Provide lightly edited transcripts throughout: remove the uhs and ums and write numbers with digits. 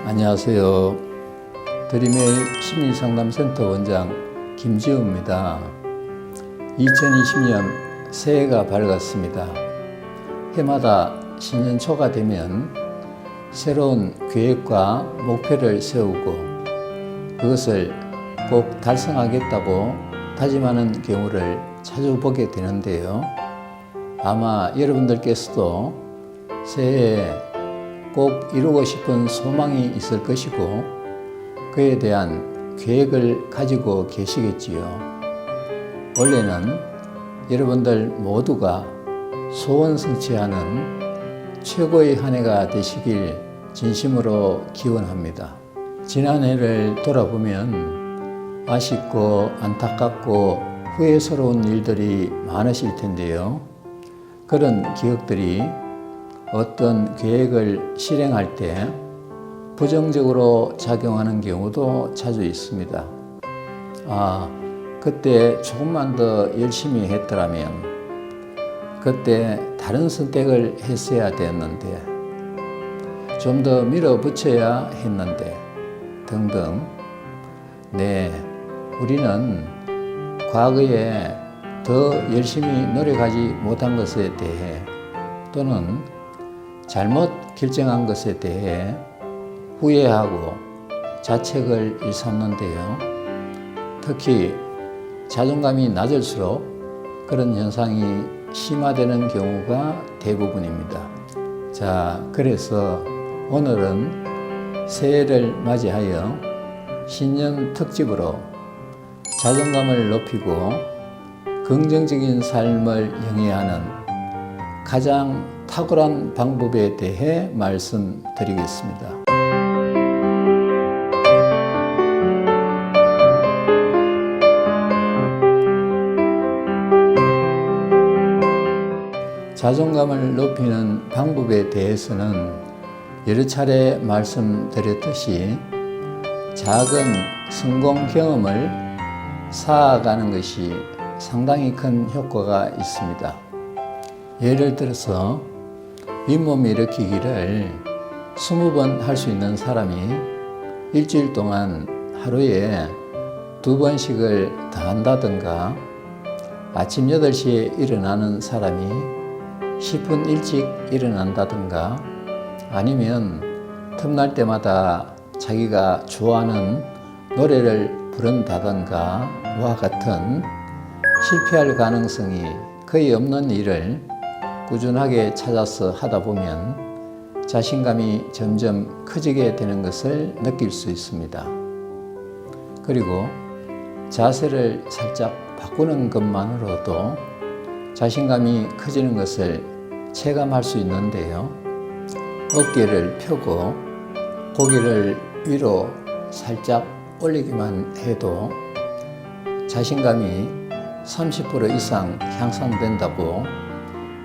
안녕하세요. 드림의 심리상담센터 원장 김지우입니다. 2020년 새해가 밝았습니다. 해마다 신년 초가 되면 새로운 계획과 목표를 세우고 그것을 꼭 달성하겠다고 다짐하는 경우를 자주 보게 되는데요. 아마 여러분들께서도 새해에 꼭 이루고 싶은 소망이 있을 것이고 그에 대한 계획을 가지고 계시겠지요. 원래는 여러분들 모두가 소원 성취하는 최고의 한 해가 되시길 진심으로 기원합니다. 지난해를 돌아보면 아쉽고 안타깝고 후회스러운 일들이 많으실 텐데요. 그런 기억들이 어떤 계획을 실행할 때 부정적으로 작용하는 경우도 자주 있습니다. 그때 조금만 더 열심히 했더라면, 그때 다른 선택을 했어야 됐는데, 좀 더 밀어붙여야 했는데, 등등. 네, 우리는 과거에 더 열심히 노력하지 못한 것에 대해 또는 잘못 결정한 것에 대해 후회하고 자책을 일삼는데요. 특히 자존감이 낮을수록 그런 현상이 심화되는 경우가 대부분입니다. 자, 그래서 오늘은 새해를 맞이하여 신년 특집으로 자존감을 높이고 긍정적인 삶을 영위하는 가장 탁월한 방법에 대해 말씀드리겠습니다. 자존감을 높이는 방법에 대해서는 여러 차례 말씀드렸듯이 작은 성공 경험을 쌓아가는 것이 상당히 큰 효과가 있습니다. 예를 들어서 윗몸 일으키기를 20번 할 수 있는 사람이 일주일 동안 하루에 2번씩을 더 한다든가, 아침 8시에 일어나는 사람이 10분 일찍 일어난다든가, 아니면 틈날 때마다 자기가 좋아하는 노래를 부른다든가 와 같은 실패할 가능성이 거의 없는 일을 꾸준하게 찾아서 하다 보면 자신감이 점점 커지게 되는 것을 느낄 수 있습니다. 그리고 자세를 살짝 바꾸는 것만으로도 자신감이 커지는 것을 체감할 수 있는데요. 어깨를 펴고 고개를 위로 살짝 올리기만 해도 자신감이 30% 이상 향상된다고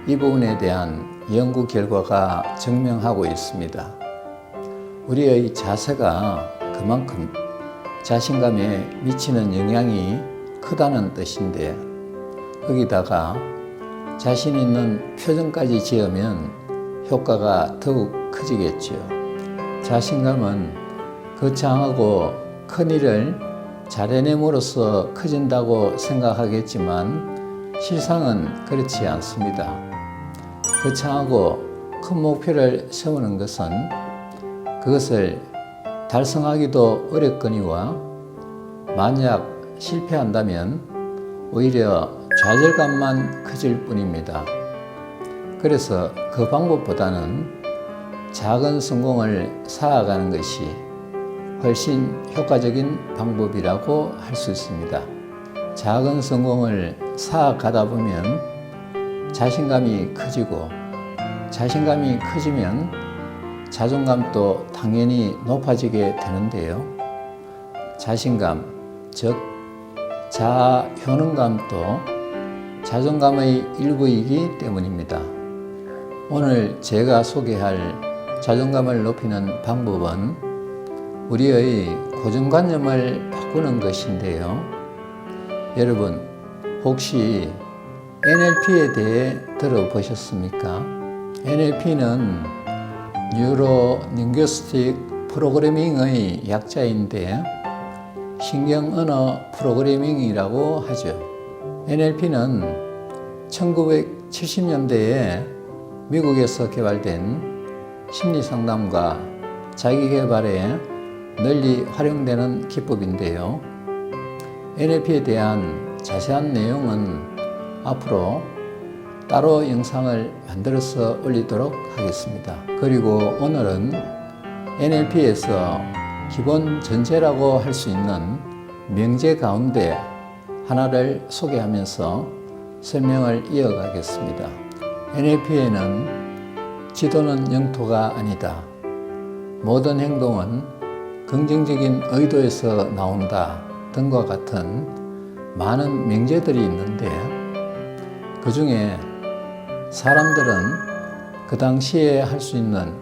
이 부분에 대한 연구 결과가 증명하고 있습니다. 우리의 자세가 그만큼 자신감에 미치는 영향이 크다는 뜻인데, 거기다가 자신 있는 표정까지 지으면 효과가 더욱 커지겠죠. 자신감은 거창하고 큰 일을 잘 해냄으로써 커진다고 생각하겠지만 실상은 그렇지 않습니다. 거창하고 큰 목표를 세우는 것은 그것을 달성하기도 어렵거니와 만약 실패한다면 오히려 좌절감만 커질 뿐입니다. 그래서 그 방법보다는 작은 성공을 쌓아가는 것이 훨씬 효과적인 방법이라고 할 수 있습니다. 작은 성공을 쌓아가다 보면 자신감이 커지고, 자신감이 커지면 자존감도 당연히 높아지게 되는데요. 자신감, 즉 자아 효능감도 자존감의 일부이기 때문입니다. 오늘 제가 소개할 자존감을 높이는 방법은 우리의 고정관념을 바꾸는 것인데요. 여러분, 혹시 NLP에 대해 들어보셨습니까? NLP는 Neuro Linguistic 프로그래밍의 약자인데 신경 언어 프로그래밍이라고 하죠. NLP는 1970년대에 미국에서 개발된 심리 상담과 자기 개발에 널리 활용되는 기법인데요. NLP에 대한 자세한 내용은 앞으로 따로 영상을 만들어서 올리도록 하겠습니다. 그리고 오늘은 NLP에서 기본 전제라고 할 수 있는 명제 가운데 하나를 소개하면서 설명을 이어가겠습니다. NLP에는 지도는 영토가 아니다. 모든 행동은 긍정적인 의도에서 나온다 등과 같은 많은 명제들이 있는데 그 중에 사람들은 그 당시에 할 수 있는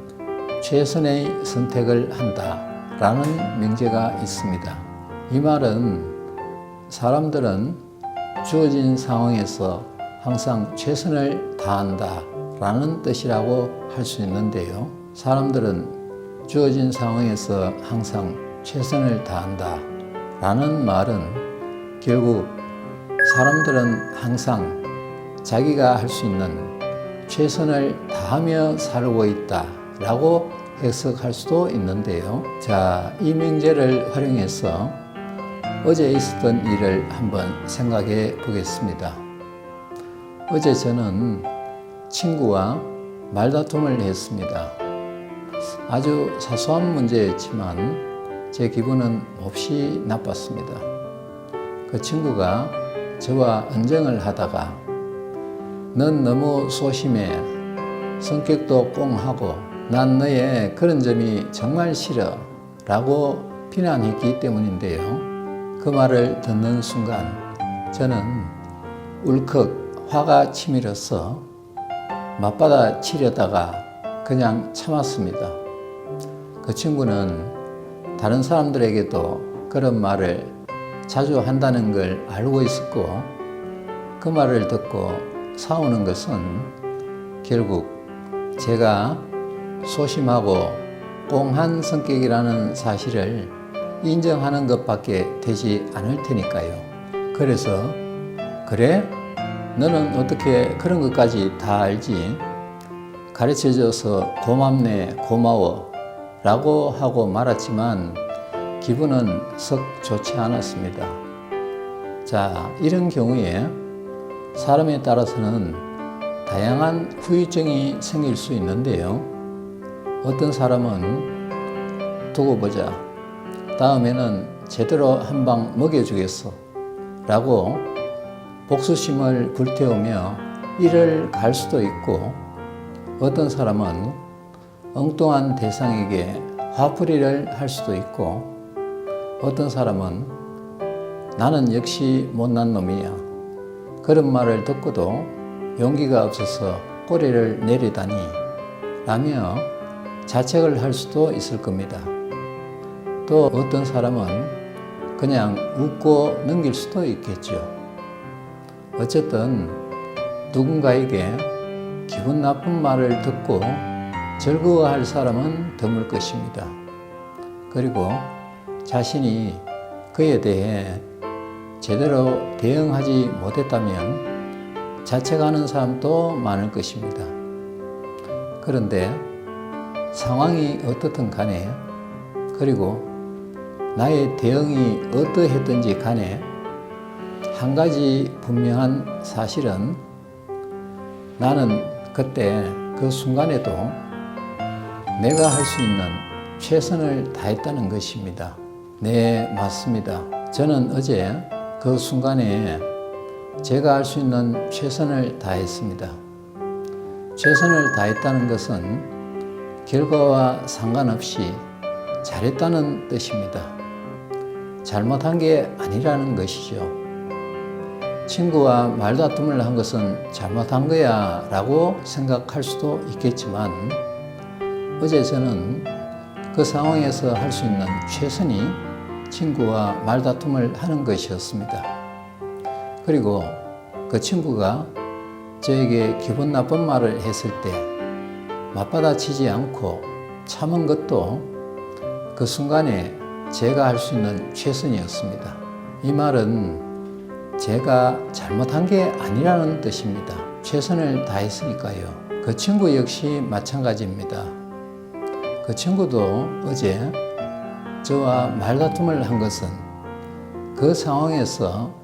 최선의 선택을 한다 라는 명제가 있습니다. 이 말은 사람들은 주어진 상황에서 항상 최선을 다한다 라는 뜻이라고 할 수 있는데요. 사람들은 주어진 상황에서 항상 최선을 다한다 라는 말은 결국 사람들은 항상 자기가 할 수 있는 최선을 다하며 살고 있다 라고 해석할 수도 있는데요. 자, 이 명제를 활용해서 어제 있었던 일을 한번 생각해 보겠습니다. 어제 저는 친구와 말다툼을 했습니다. 아주 사소한 문제였지만 제 기분은 몹시 나빴습니다. 그 친구가 저와 언쟁을 하다가 넌 너무 소심해, 성격도 꽁하고 난 너의 그런 점이 정말 싫어 라고 비난했기 때문인데요. 그 말을 듣는 순간 저는 울컥 화가 치밀어서 맞받아 치려다가 그냥 참았습니다. 그 친구는 다른 사람들에게도 그런 말을 자주 한다는 걸 알고 있었고 그 말을 듣고 싸우는 것은 결국 제가 소심하고 꽁한 성격이라는 사실을 인정하는 것밖에 되지 않을 테니까요. 그래서 그래? 너는 어떻게 그런 것까지 다 알지? 가르쳐줘서 고맙네, 고마워 라고 하고 말았지만 기분은 썩 좋지 않았습니다. 자, 이런 경우에 사람에 따라서는 다양한 후유증이 생길 수 있는데요. 어떤 사람은 두고 보자. 다음에는 제대로 한 방 먹여주겠어 라고 복수심을 불태우며 이를 갈 수도 있고 어떤 사람은 엉뚱한 대상에게 화풀이를 할 수도 있고 어떤 사람은 나는 역시 못난 놈이야. 그런 말을 듣고도 용기가 없어서 꼬리를 내리다니 라며 자책을 할 수도 있을 겁니다. 또 어떤 사람은 그냥 웃고 넘길 수도 있겠죠. 어쨌든 누군가에게 기분 나쁜 말을 듣고 즐거워할 사람은 드물 것입니다. 그리고 자신이 그에 대해 제대로 대응하지 못했다면 자책하는 사람도 많을 것입니다. 그런데 상황이 어떻든 간에 그리고 나의 대응이 어떠했든지 간에 한 가지 분명한 사실은 나는 그때 그 순간에도 내가 할 수 있는 최선을 다했다는 것입니다. 네, 맞습니다. 저는 어제 그 순간에 제가 할 수 있는 최선을 다했습니다. 최선을 다했다는 것은 결과와 상관없이 잘했다는 뜻입니다. 잘못한 게 아니라는 것이죠. 친구와 말다툼을 한 것은 잘못한 거야 라고 생각할 수도 있겠지만 어제 저는 그 상황에서 할 수 있는 최선이 친구와 말다툼을 하는 것이었습니다. 그리고 그 친구가 저에게 기분 나쁜 말을 했을 때 맞받아치지 않고 참은 것도 그 순간에 제가 할 수 있는 최선이었습니다. 이 말은 제가 잘못한 게 아니라는 뜻입니다. 최선을 다했으니까요. 그 친구 역시 마찬가지입니다. 그 친구도 어제 저와 말다툼을 한 것은 그 상황에서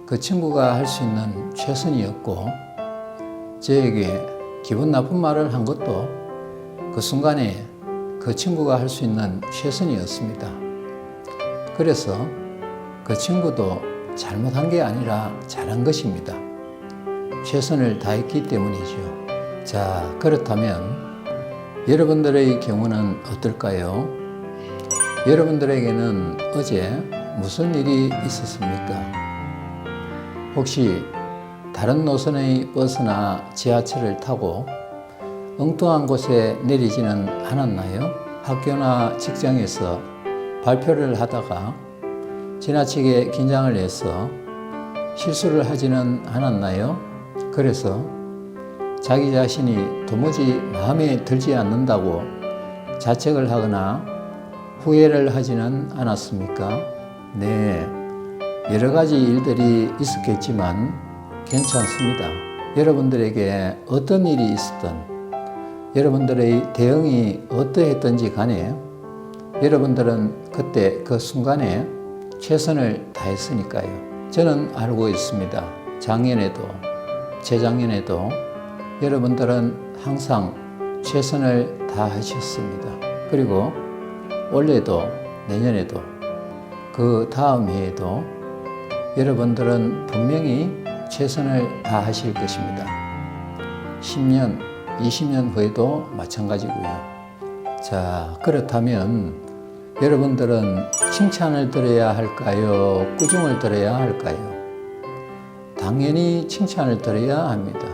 그 친구가 할 수 있는 최선이었고, 저에게 기분 나쁜 말을 한 것도 그 순간에 그 친구가 할 수 있는 최선이었습니다. 그래서 그 친구도 잘못한 게 아니라 잘한 것입니다. 최선을 다했기 때문이죠. 자, 그렇다면 여러분들의 경우는 어떨까요? 여러분들에게는 어제 무슨 일이 있었습니까? 혹시 다른 노선의 버스나 지하철을 타고 엉뚱한 곳에 내리지는 않았나요? 학교나 직장에서 발표를 하다가 지나치게 긴장을 해서 실수를 하지는 않았나요? 그래서 자기 자신이 도무지 마음에 들지 않는다고 자책을 하거나 후회를 하지는 않았습니까? 네, 여러 가지 일들이 있었겠지만 괜찮습니다. 여러분들에게 어떤 일이 있었든, 여러분들의 대응이 어떠했든지 간에 여러분들은 그때 그 순간에 최선을 다했으니까요. 저는 알고 있습니다. 작년에도 재작년에도 여러분들은 항상 최선을 다하셨습니다. 그리고 올해도 내년에도 그 다음 해에도 여러분들은 분명히 최선을 다하실 것입니다. 10년, 20년 후에도 마찬가지고요. 자, 그렇다면 여러분들은 칭찬을 들어야 할까요? 꾸중을 들어야 할까요? 당연히 칭찬을 들어야 합니다.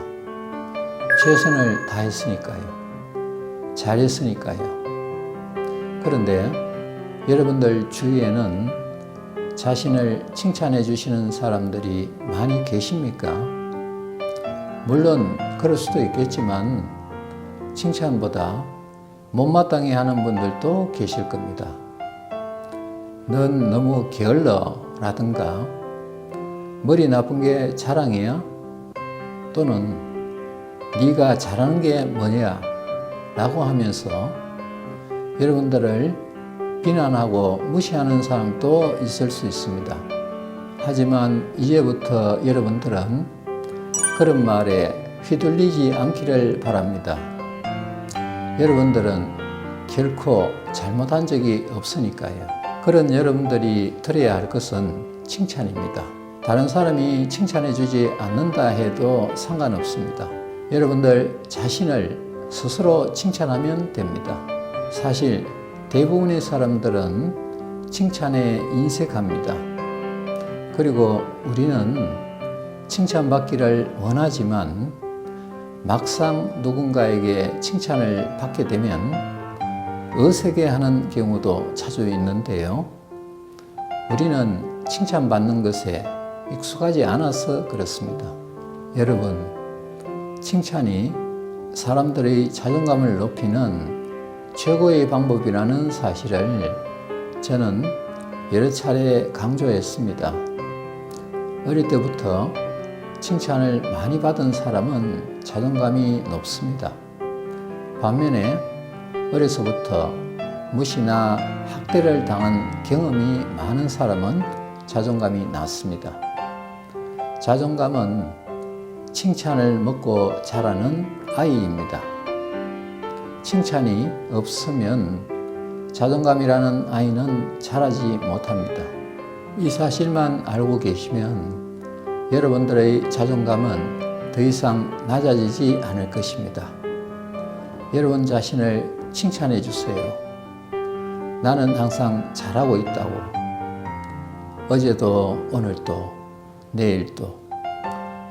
최선을 다했으니까요. 잘했으니까요. 그런데 여러분들 주위에는 자신을 칭찬해 주시는 사람들이 많이 계십니까? 물론 그럴 수도 있겠지만 칭찬보다 못마땅해 하는 분들도 계실 겁니다. 넌 너무 게을러 라든가 머리 나쁜 게 자랑이야? 또는 네가 잘하는 게 뭐냐? 라고 하면서 여러분들을 비난하고 무시하는 사람도 있을 수 있습니다. 하지만 이제부터 여러분들은 그런 말에 휘둘리지 않기를 바랍니다. 여러분들은 결코 잘못한 적이 없으니까요. 그런 여러분들이 들어야 할 것은 칭찬입니다. 다른 사람이 칭찬해 주지 않는다 해도 상관없습니다. 여러분들 자신을 스스로 칭찬하면 됩니다. 사실 대부분의 사람들은 칭찬에 인색합니다. 그리고 우리는 칭찬받기를 원하지만 막상 누군가에게 칭찬을 받게 되면 어색해하는 경우도 자주 있는데요. 우리는 칭찬받는 것에 익숙하지 않아서 그렇습니다. 여러분, 칭찬이 사람들의 자존감을 높이는 최고의 방법이라는 사실을 저는 여러 차례 강조했습니다. 어릴 때부터 칭찬을 많이 받은 사람은 자존감이 높습니다. 반면에 어려서부터 무시나 학대를 당한 경험이 많은 사람은 자존감이 낮습니다. 자존감은 칭찬을 먹고 자라는 아이입니다. 칭찬이 없으면 자존감이라는 아이는 자라지 못합니다. 이 사실만 알고 계시면 여러분들의 자존감은 더 이상 낮아지지 않을 것입니다. 여러분 자신을 칭찬해 주세요. 나는 항상 잘하고 있다고. 어제도 오늘도 내일도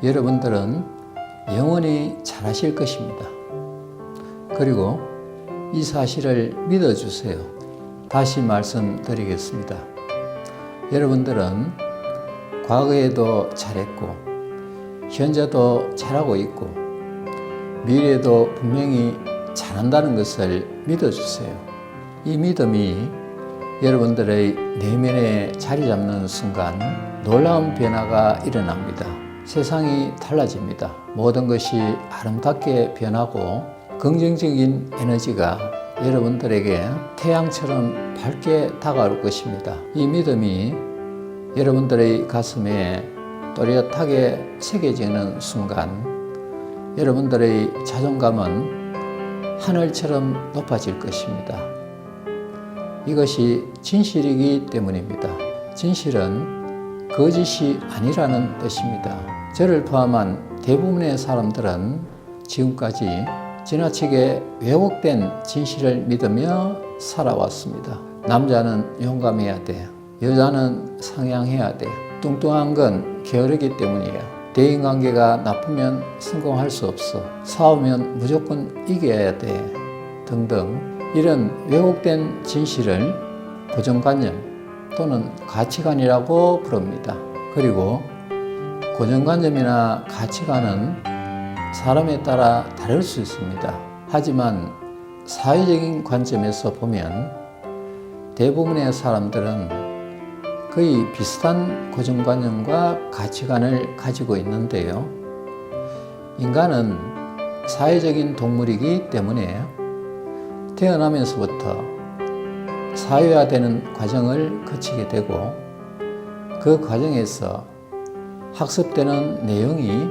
여러분들은 영원히 잘하실 것입니다. 그리고 이 사실을 믿어주세요. 다시 말씀드리겠습니다. 여러분들은 과거에도 잘했고 현재도 잘하고 있고 미래도 분명히 잘한다는 것을 믿어주세요. 이 믿음이 여러분들의 내면에 자리 잡는 순간 놀라운 변화가 일어납니다. 세상이 달라집니다. 모든 것이 아름답게 변하고 긍정적인 에너지가 여러분들에게 태양처럼 밝게 다가올 것입니다. 이 믿음이 여러분들의 가슴에 또렷하게 새겨지는 순간 여러분들의 자존감은 하늘처럼 높아질 것입니다. 이것이 진실이기 때문입니다. 진실은 거짓이 아니라는 뜻입니다. 저를 포함한 대부분의 사람들은 지금까지 지나치게 왜곡된 진실을 믿으며 살아왔습니다. 남자는 용감해야 돼. 여자는 상냥해야 돼. 뚱뚱한 건 게으르기 때문이에요. 대인관계가 나쁘면 성공할 수 없어. 싸우면 무조건 이겨야 돼. 등등 이런 왜곡된 진실을 고정관념 또는 가치관이라고 부릅니다. 그리고 고정관념이나 가치관은 사람에 따라 다를 수 있습니다. 하지만 사회적인 관점에서 보면 대부분의 사람들은 거의 비슷한 고정관념과 가치관을 가지고 있는데요. 인간은 사회적인 동물이기 때문에 태어나면서부터 사회화되는 과정을 거치게 되고 그 과정에서 학습되는 내용이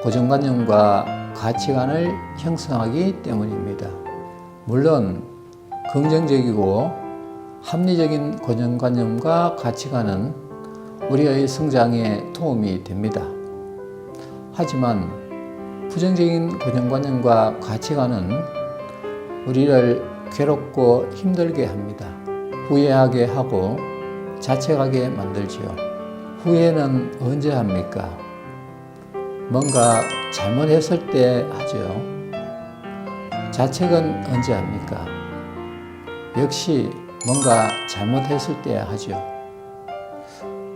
고정관념과 가치관을 형성하기 때문입니다. 물론 긍정적이고 합리적인 고정관념과 가치관은 우리의 성장에 도움이 됩니다. 하지만 부정적인 고정관념과 가치관은 우리를 괴롭고 힘들게 합니다. 후회하게 하고 자책하게 만들지요. 후회는 언제 합니까? 뭔가 잘못했을 때 하죠. 자책은 언제 합니까? 역시 뭔가 잘못했을 때 하죠.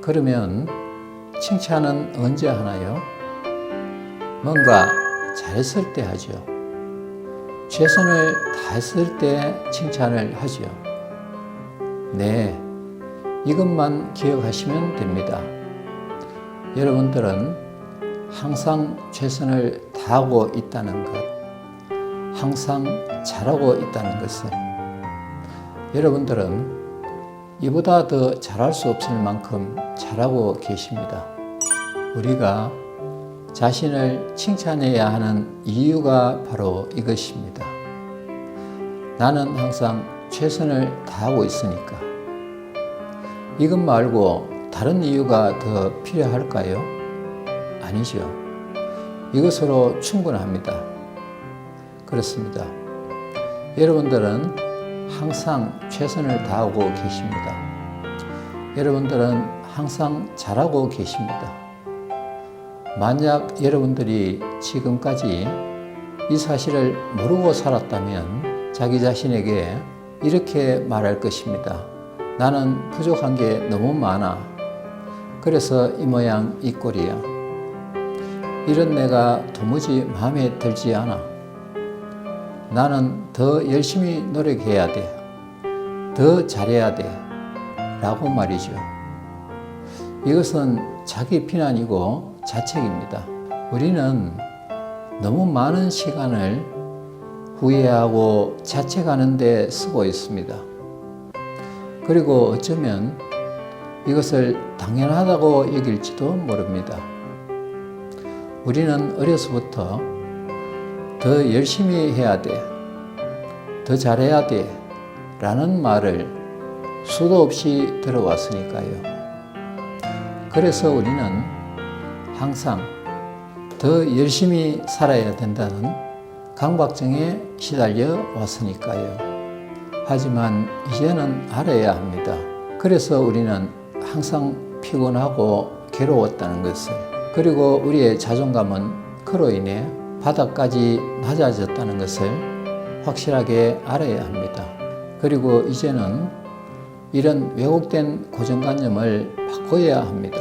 그러면 칭찬은 언제 하나요? 뭔가 잘했을 때 하죠. 최선을 다했을 때 칭찬을 하죠. 네, 이것만 기억하시면 됩니다. 여러분들은 항상 최선을 다하고 있다는 것, 항상 잘하고 있다는 것을 여러분들은 이보다 더 잘할 수 없을 만큼 잘하고 계십니다. 우리가 자신을 칭찬해야 하는 이유가 바로 이것입니다. 나는 항상 최선을 다하고 있으니까. 이것 말고 다른 이유가 더 필요할까요? 아니죠. 이것으로 충분합니다. 그렇습니다. 여러분들은 항상 최선을 다하고 계십니다. 여러분들은 항상 잘하고 계십니다. 만약 여러분들이 지금까지 이 사실을 모르고 살았다면 자기 자신에게 이렇게 말할 것입니다. 나는 부족한 게 너무 많아. 그래서 이 모양 이 꼴이야. 이런 내가 도무지 마음에 들지 않아. 나는 더 열심히 노력해야 돼. 더 잘해야 돼. 라고 말이죠. 이것은 자기 비난이고 자책입니다. 우리는 너무 많은 시간을 후회하고 자책하는 데 쓰고 있습니다. 그리고 어쩌면 이것을 당연하다고 여길지도 모릅니다. 우리는 어려서부터 더 열심히 해야 돼, 더 잘해야 돼 라는 말을 수도 없이 들어왔으니까요. 그래서 우리는 항상 더 열심히 살아야 된다는 강박증에 시달려 왔으니까요. 하지만 이제는 알아야 합니다. 그래서 우리는 항상 피곤하고 괴로웠다는 것을, 그리고 우리의 자존감은 그로 인해 바닥까지 낮아졌다는 것을 확실하게 알아야 합니다. 그리고 이제는 이런 왜곡된 고정관념을 바꿔야 합니다.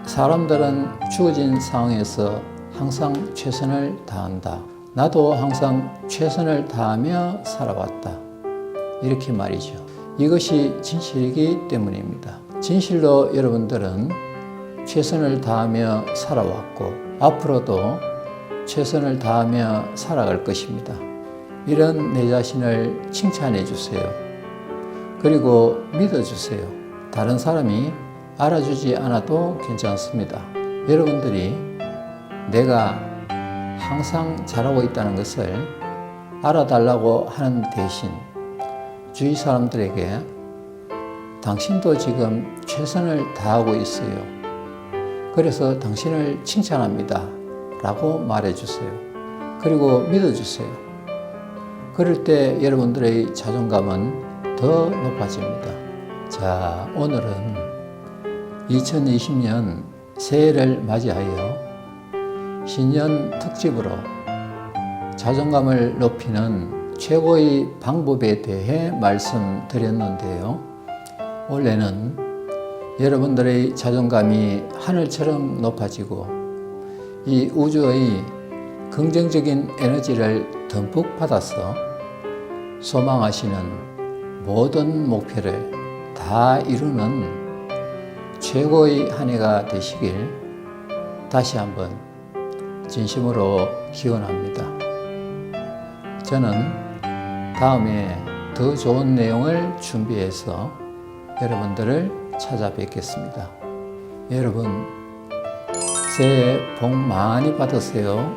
사람들은 주어진 상황에서 항상 최선을 다한다. 나도 항상 최선을 다하며 살아왔다. 이렇게 말이죠. 이것이 진실이기 때문입니다. 진실로 여러분들은 최선을 다하며 살아왔고 앞으로도 최선을 다하며 살아갈 것입니다. 이런 내 자신을 칭찬해 주세요. 그리고 믿어주세요. 다른 사람이 알아주지 않아도 괜찮습니다. 여러분들이 내가 항상 잘하고 있다는 것을 알아달라고 하는 대신 주위 사람들에게 당신도 지금 최선을 다하고 있어요. 그래서 당신을 칭찬합니다. 라고 말해주세요. 그리고 믿어주세요. 그럴 때 여러분들의 자존감은 더 높아집니다. 자, 오늘은 2020년 새해를 맞이하여 신년 특집으로 자존감을 높이는 최고의 방법에 대해 말씀드렸는데요. 원래는 여러분들의 자존감이 하늘처럼 높아지고 이 우주의 긍정적인 에너지를 듬뿍 받아서 소망하시는 모든 목표를 다 이루는 최고의 한 해가 되시길 다시 한번 진심으로 기원합니다. 저는 다음에 더 좋은 내용을 준비해서 여러분들을 찾아뵙겠습니다. 여러분, 새해 복 많이 받으세요.